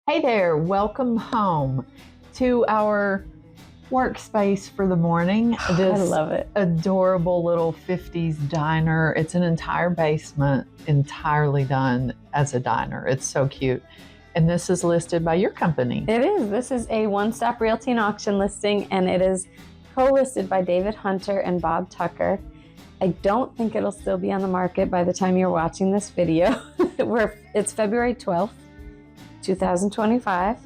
Hey there, welcome home to our workspace for the morning. I love it. Adorable little 50s diner. It's an entire basement, entirely done as a diner. It's so cute. And this is listed by your company. It is. This is a one-stop realty and auction listing, and it is co-listed by David Hunter and Bob Tucker. I don't think it'll still be on the market by the time you're watching this video. It's February 12th, 2025,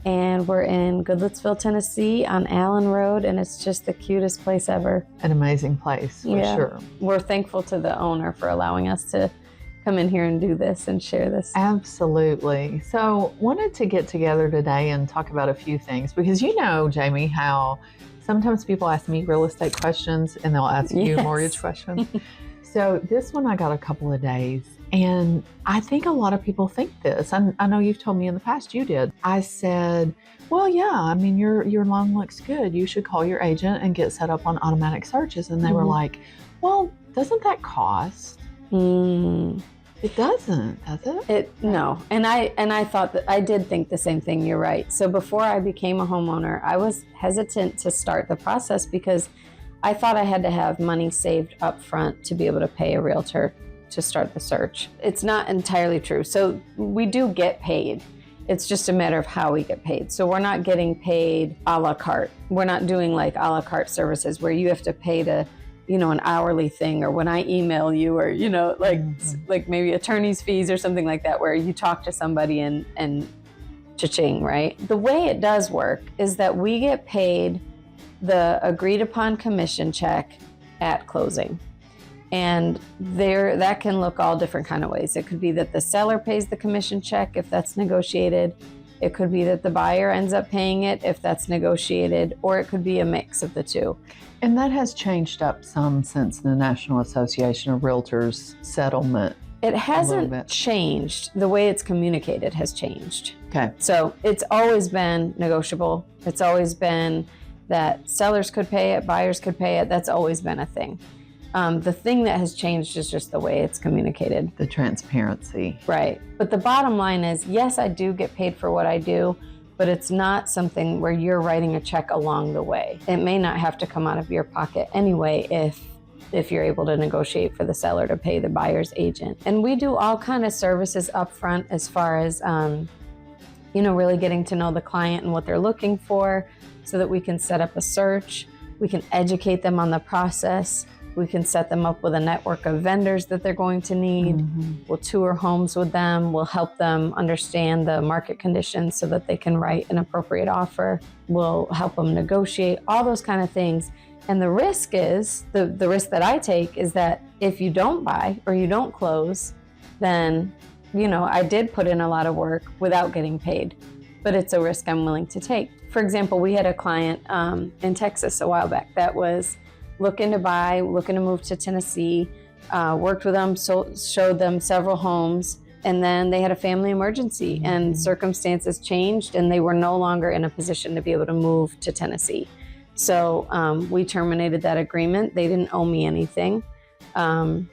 and we're in Goodlettsville, Tennessee on Allen Road, and it's just the cutest place ever. An amazing place, for sure. We're thankful to the owner for allowing us to come in here and do this and share this. Absolutely. So wanted to get together today and talk about a few things, because you know, Jamie, how sometimes people ask me real estate questions and they'll ask you mortgage questions. So this one I got a couple of days, and I think a lot of people think this. I know you've told me in the past you did. I said, well, yeah, I mean, your loan looks good. You should call your agent and get set up on automatic searches. And they were like, well, doesn't that cost? It doesn't, does it? No. And I thought that I did think the same thing. You're right. So before I became a homeowner, I was hesitant to start the process because I thought I had to have money saved up front to be able to pay a realtor to start the search. It's not entirely true. So we do get paid. It's just a matter of how we get paid. So we're not getting paid a la carte. We're not doing like a la carte services where you have to pay to, an hourly thing, or when I email you, or, like maybe attorney's fees or something like that, where you talk to somebody and cha-ching, right? The way it does work is that we get paid the agreed upon commission check at closing. And that can look all different kind of ways. It could be that the seller pays the commission check if that's negotiated. It could be that the buyer ends up paying it if that's negotiated, or it could be a mix of the two. And that has changed up some since the National Association of REALTORS settlement. It hasn't changed. The way it's communicated has changed. Okay. So it's always been negotiable. It's always been that sellers could pay it, buyers could pay it. That's always been a thing. The thing that has changed is just the way it's communicated. The transparency. Right. But the bottom line is, yes, I do get paid for what I do, but it's not something where you're writing a check along the way. It may not have to come out of your pocket anyway if you're able to negotiate for the seller to pay the buyer's agent. And we do all kind of services up front as far as, really getting to know the client and what they're looking for so that we can set up a search. We can educate them on the process. We can set them up with a network of vendors that they're going to need. We'll tour homes with them. We'll help them understand the market conditions so that they can write an appropriate offer. We'll help them negotiate, all those kind of things. And the risk is, the risk that I take is that if you don't buy or you don't close, then, I did put in a lot of work without getting paid, but it's a risk I'm willing to take. For example, we had a client in Texas a while back that was looking to buy, looking to move to Tennessee, worked with them, showed them several homes, and then they had a family emergency and circumstances changed and they were no longer in a position to be able to move to Tennessee. So we terminated that agreement. They didn't owe me anything. And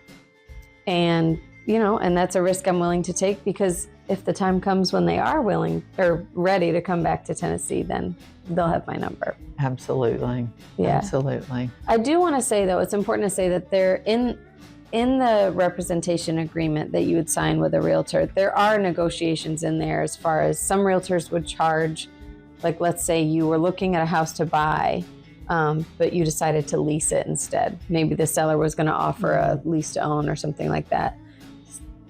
that's a risk I'm willing to take, because if the time comes when they are willing or ready to come back to Tennessee, then they'll have my number. Absolutely. Yeah. Absolutely. I do want to say, though, it's important to say that they're in the representation agreement that you would sign with a realtor, there are negotiations in there as far as some realtors would charge, like let's say you were looking at a house to buy, but you decided to lease it instead. Maybe the seller was going to offer a lease to own or something like that.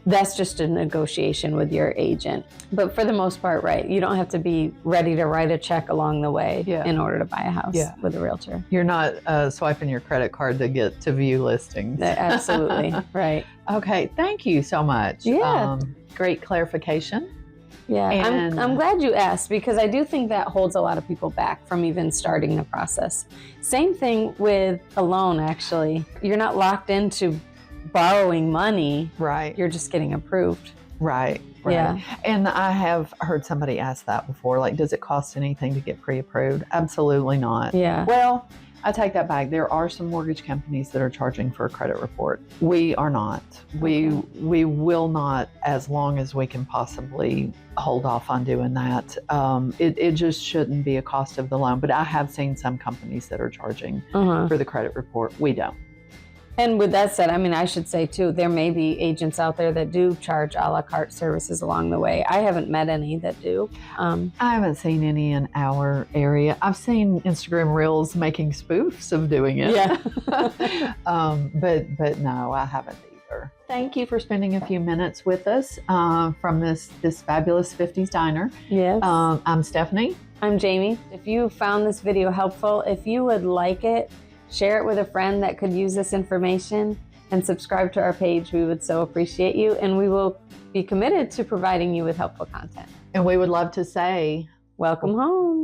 That's just a negotiation with your agent. But for the most part, right, you don't have to be ready to write a check along the way in order to buy a house with a realtor. You're not swiping your credit card to get to view listings. Absolutely, right. Okay, thank you so much. Yeah. Great clarification. Yeah, and I'm glad you asked, because I do think that holds a lot of people back from even starting the process. Same thing with a loan, actually. You're not locked into borrowing money, right? You're just getting approved, right? Yeah. And I have heard somebody ask that before, like, does it cost anything to get pre-approved? Absolutely not. Yeah. Well, I take that back. There are some mortgage companies that are charging for a credit report. We are not. We will not, as long as we can possibly hold off on doing that. It just shouldn't be a cost of the loan. But I have seen some companies that are charging for the credit report. We don't. And with that said, I mean, I should say too, there may be agents out there that do charge a la carte services along the way. I haven't met any that do. I haven't seen any in our area. I've seen Instagram Reels making spoofs of doing it. Yeah. But no, I haven't either. Thank you for spending a few minutes with us from this fabulous 50s diner. Yes. I'm Stephanie. I'm Jamie. If you found this video helpful, if you would like it, share it with a friend that could use this information, and subscribe to our page. We would so appreciate you, and we will be committed to providing you with helpful content. And we would love to say, welcome home.